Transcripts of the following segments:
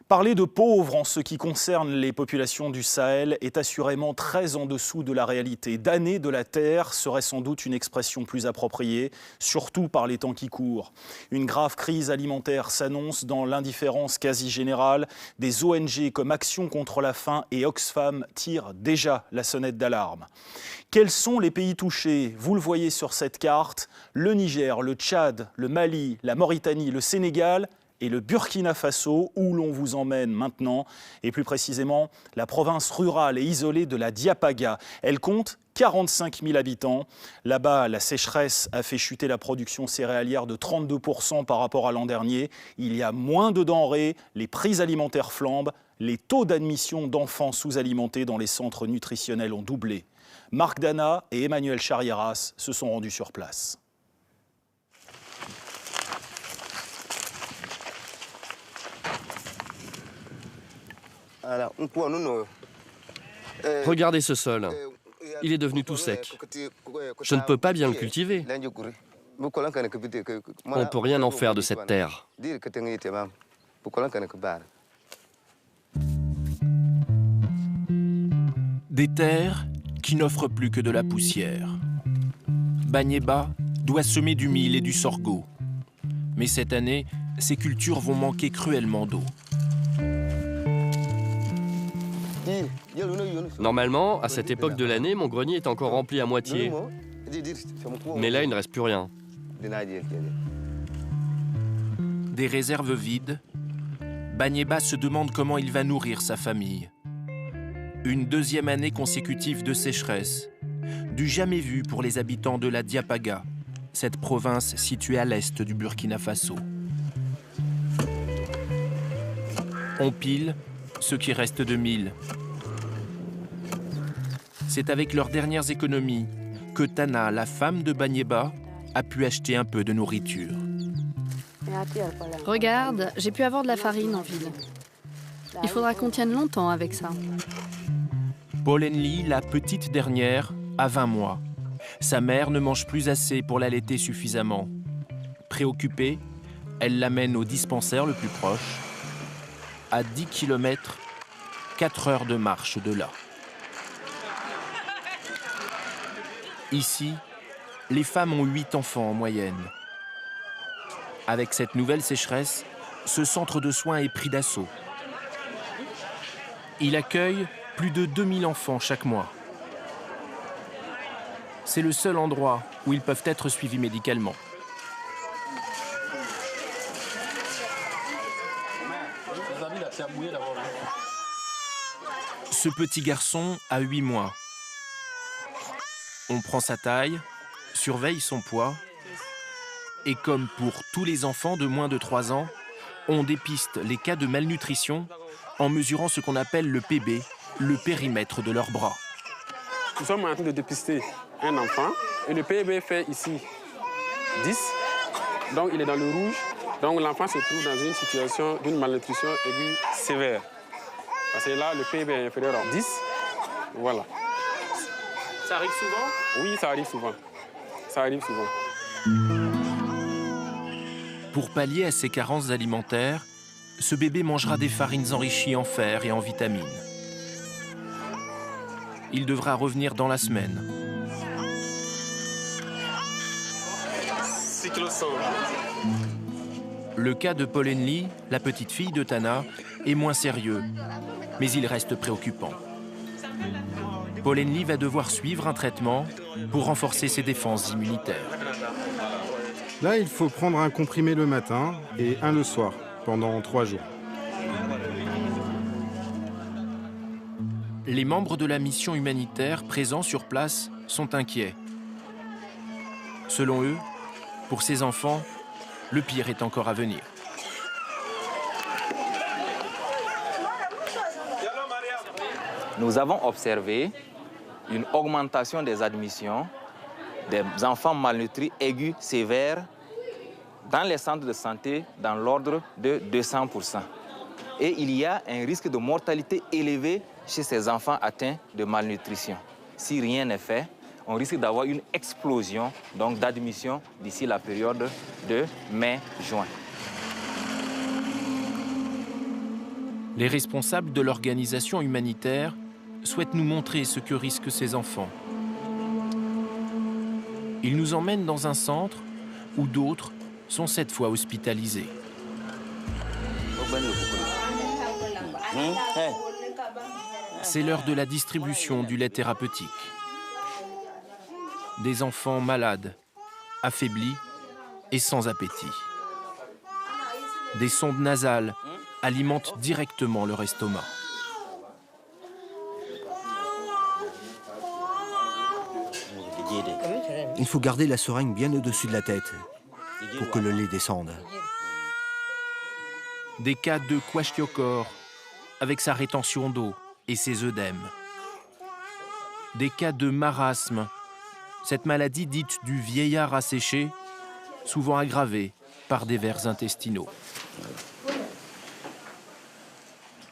Parler de pauvres en ce qui concerne les populations du Sahel est assurément très en dessous de la réalité. Damnés de la terre serait sans doute une expression plus appropriée, surtout par les temps qui courent. Une grave crise alimentaire s'annonce dans l'indifférence quasi générale. Des ONG comme Action contre la faim et Oxfam tirent déjà la sonnette d'alarme. Quels sont les pays touchés? Vous le voyez sur cette carte, le Niger, le Tchad, le Mali, la Mauritanie, le Sénégal et le Burkina Faso, où l'on vous emmène maintenant, et plus précisément la province rurale et isolée de la Diapaga. Elle compte 45 000 habitants. Là-bas, la sécheresse a fait chuter la production céréalière de 32% par rapport à l'an dernier. Il y a moins de denrées, les prix alimentaires flambent, les taux d'admission d'enfants sous-alimentés dans les centres nutritionnels ont doublé. Marc Dana et Emmanuel Charrieras se sont rendus sur place. Regardez ce sol. Il est devenu tout sec. Je ne peux pas bien le cultiver. On ne peut rien en faire de cette terre. Des terres qui n'offrent plus que de la poussière. Banyeba doit semer du mil et du sorgho. Mais cette année, ces cultures vont manquer cruellement d'eau. Normalement, à cette époque de l'année, mon grenier est encore rempli à moitié. Mais là, il ne reste plus rien. Des réserves vides, Banyeba se demande comment il va nourrir sa famille. Une deuxième année consécutive de sécheresse, du jamais vu pour les habitants de la Diapaga, cette province située à l'est du Burkina Faso. On pile ce qui reste de mil. C'est avec leurs dernières économies que Tana, la femme de Banyeba, a pu acheter un peu de nourriture. Regarde, j'ai pu avoir de la farine en ville. Il faudra qu'on tienne longtemps avec ça. Paulenli, la petite dernière, a 20 mois. Sa mère ne mange plus assez pour l'allaiter suffisamment. Préoccupée, elle l'amène au dispensaire le plus proche, à 10 km, 4 heures de marche de là. Ici, les femmes ont 8 enfants en moyenne. Avec cette nouvelle sécheresse, ce centre de soins est pris d'assaut. Il accueille plus de 2000 enfants chaque mois. C'est le seul endroit où ils peuvent être suivis médicalement. Ce petit garçon a 8 mois. On prend sa taille, surveille son poids, et comme pour tous les enfants de moins de 3 ans, on dépiste les cas de malnutrition en mesurant ce qu'on appelle le PB, le périmètre de leurs bras. Nous sommes en train de dépister un enfant, et le PB fait ici 10, donc il est dans le rouge, donc l'enfant se trouve dans une situation d'une malnutrition aiguë sévère. Parce que là, le PB est inférieur à 10, voilà. Ça arrive souvent? Oui, ça arrive souvent. Ça arrive souvent. Pour pallier à ces carences alimentaires, ce bébé mangera des farines enrichies en fer et en vitamines. Il devra revenir dans la semaine. 6,1 kg. Le cas de Paulenli, la petite fille de Tana, est moins sérieux, mais il reste préoccupant. Paulenli va devoir suivre un traitement pour renforcer ses défenses immunitaires. Là, il faut prendre un comprimé le matin et un le soir, pendant 3 jours. Les membres de la mission humanitaire présents sur place sont inquiets. Selon eux, pour ces enfants, le pire est encore à venir. Nous avons observé une augmentation des admissions des enfants malnutris aigus sévères dans les centres de santé dans l'ordre de 200%. Et il y a un risque de mortalité élevé chez ces enfants atteints de malnutrition. Si rien n'est fait, on risque d'avoir une explosion d'admission d'ici la période de mai-juin. Les responsables de l'organisation humanitaire souhaitent nous montrer ce que risquent ces enfants. Ils nous emmènent dans un centre où d'autres sont cette fois hospitalisés. C'est l'heure de la distribution du lait thérapeutique. Des enfants malades, affaiblis et sans appétit. Des sondes nasales alimentent directement leur estomac. Il faut garder la seringue bien au-dessus de la tête pour que le lait descende. Des cas de kwashiorkor avec sa rétention d'eau et ses œdèmes. Des cas de marasme, cette maladie dite du vieillard asséché, souvent aggravée par des vers intestinaux.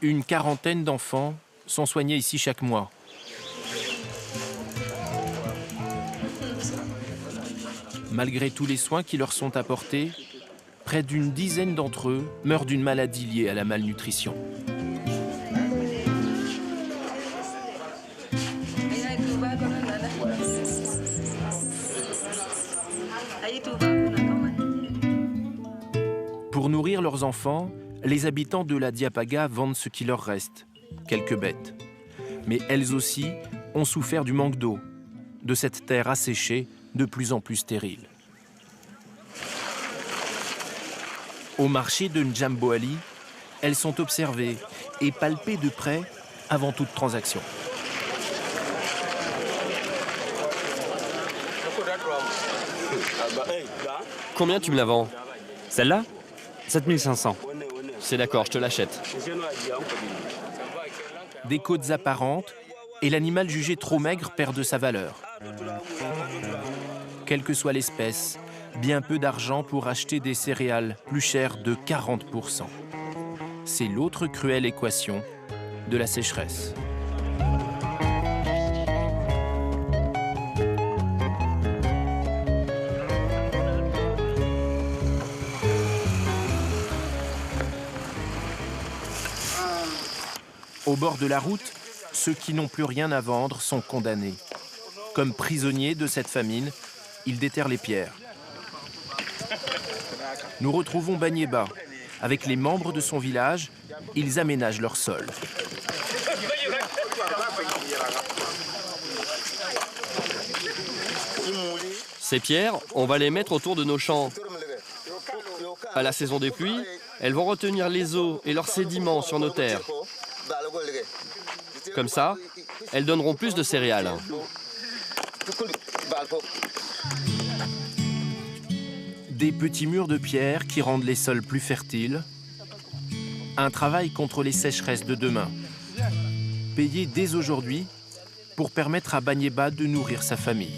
Une quarantaine d'enfants sont soignés ici chaque mois. Malgré tous les soins qui leur sont apportés, près d'une dizaine d'entre eux meurent d'une maladie liée à la malnutrition. Pour nourrir leurs enfants, les habitants de la Diapaga vendent ce qui leur reste, quelques bêtes. Mais elles aussi ont souffert du manque d'eau, de cette terre asséchée, de plus en plus stérile. Au marché de Njamboali, elles sont observées et palpées de près avant toute transaction. Combien tu me la vends? Celle-là 7500. C'est d'accord, je te l'achète. Des côtes apparentes et l'animal jugé trop maigre perd de sa valeur. Quelle que soit l'espèce, bien peu d'argent pour acheter des céréales plus chères de 40%. C'est l'autre cruelle équation de la sécheresse. Au bord de la route, ceux qui n'ont plus rien à vendre sont condamnés. Comme prisonniers de cette famine, ils déterrent les pierres. Nous retrouvons Banyeba. Avec les membres de son village, ils aménagent leur sol. Ces pierres, on va les mettre autour de nos champs. À la saison des pluies, elles vont retenir les eaux et leurs sédiments sur nos terres. Comme ça, elles donneront plus de céréales. Des petits murs de pierre qui rendent les sols plus fertiles. Un travail contre les sécheresses de demain. Payé dès aujourd'hui pour permettre à Banyeba de nourrir sa famille.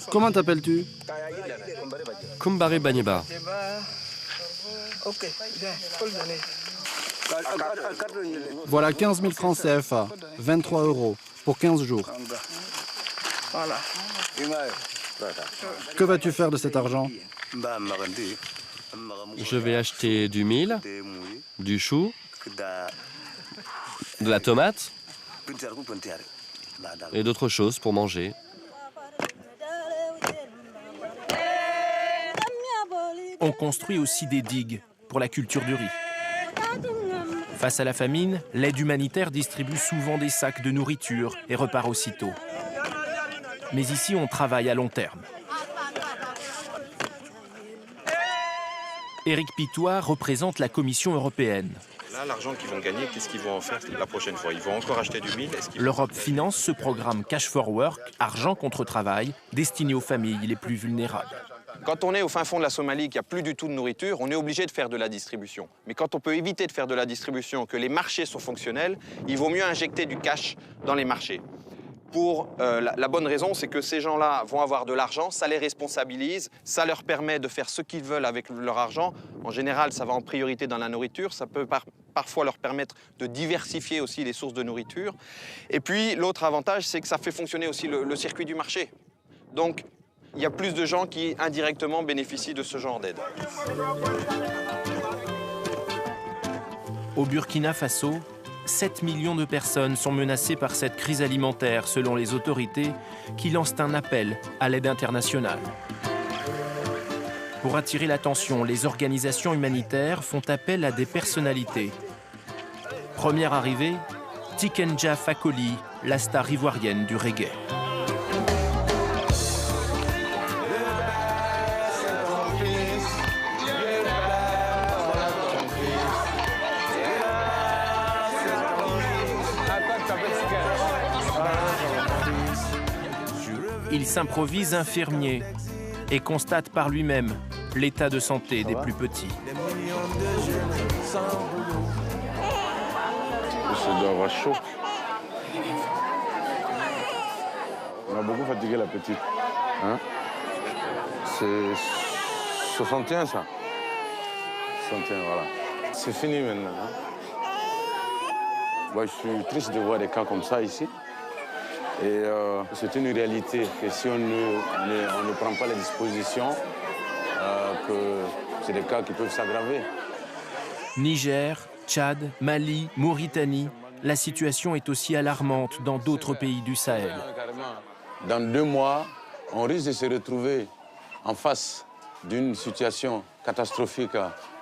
Comment t'appelles-tu? Kumbare Banyeba. Voilà 15 000 francs CFA, 23 € pour 15 jours. Que vas-tu faire de cet argent? Je vais acheter du mil, du chou, de la tomate et d'autres choses pour manger. On construit aussi des digues pour la culture du riz. Face à la famine, l'aide humanitaire distribue souvent des sacs de nourriture et repart aussitôt. Mais ici, on travaille à long terme. Éric Pitois représente la Commission européenne. Là, l'argent qu'ils vont gagner, qu'est-ce qu'ils vont en faire la prochaine fois? Ils vont encore acheter du mil? L'Europe finance ce programme Cash for Work, argent contre travail, destiné aux familles les plus vulnérables. Quand on est au fin fond de la Somalie, qu'il n'y a plus du tout de nourriture, on est obligé de faire de la distribution. Mais quand on peut éviter de faire de la distribution, que les marchés sont fonctionnels, il vaut mieux injecter du cash dans les marchés. Pour la bonne raison, c'est que ces gens-là vont avoir de l'argent, ça les responsabilise, ça leur permet de faire ce qu'ils veulent avec leur argent. En général, ça va en priorité dans la nourriture, ça peut parfois leur permettre de diversifier aussi les sources de nourriture. Et puis, l'autre avantage, c'est que ça fait fonctionner aussi le circuit du marché. Donc, il y a plus de gens qui, indirectement, bénéficient de ce genre d'aide. Au Burkina Faso, 7 millions de personnes sont menacées par cette crise alimentaire, selon les autorités, qui lancent un appel à l'aide internationale. Pour attirer l'attention, les organisations humanitaires font appel à des personnalités. Première arrivée, Tikenja Fakoly, la star ivoirienne du reggae. Il s'improvise infirmier et constate par lui-même l'état de santé des plus petits. Ça doit avoir chaud. On a beaucoup fatigué la petite. Hein? C'est 61 ça. 61, voilà. C'est fini maintenant. Hein? Moi, je suis triste de voir des cas comme ça ici. Et c'est une réalité que si on ne prend pas les dispositions, que c'est des cas qui peuvent s'aggraver. Niger, Tchad, Mali, Mauritanie, la situation est aussi alarmante dans d'autres pays du Sahel. Dans 2 mois, on risque de se retrouver en face d'une situation catastrophique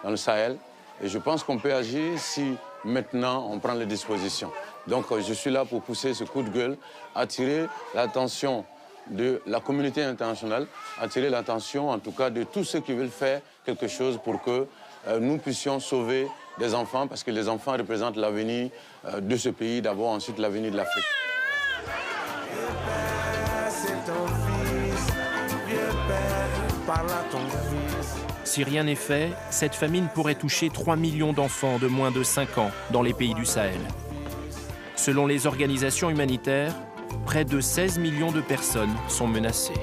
dans le Sahel. Et je pense qu'on peut agir si maintenant on prend les dispositions. Donc je suis là pour pousser ce coup de gueule, attirer l'attention de la communauté internationale, attirer l'attention en tout cas de tous ceux qui veulent faire quelque chose pour que nous puissions sauver des enfants, parce que les enfants représentent l'avenir de ce pays, d'abord, ensuite l'avenir de l'Afrique. Si rien n'est fait, cette famine pourrait toucher 3 millions d'enfants de moins de 5 ans dans les pays du Sahel. Selon les organisations humanitaires, près de 16 millions de personnes sont menacées.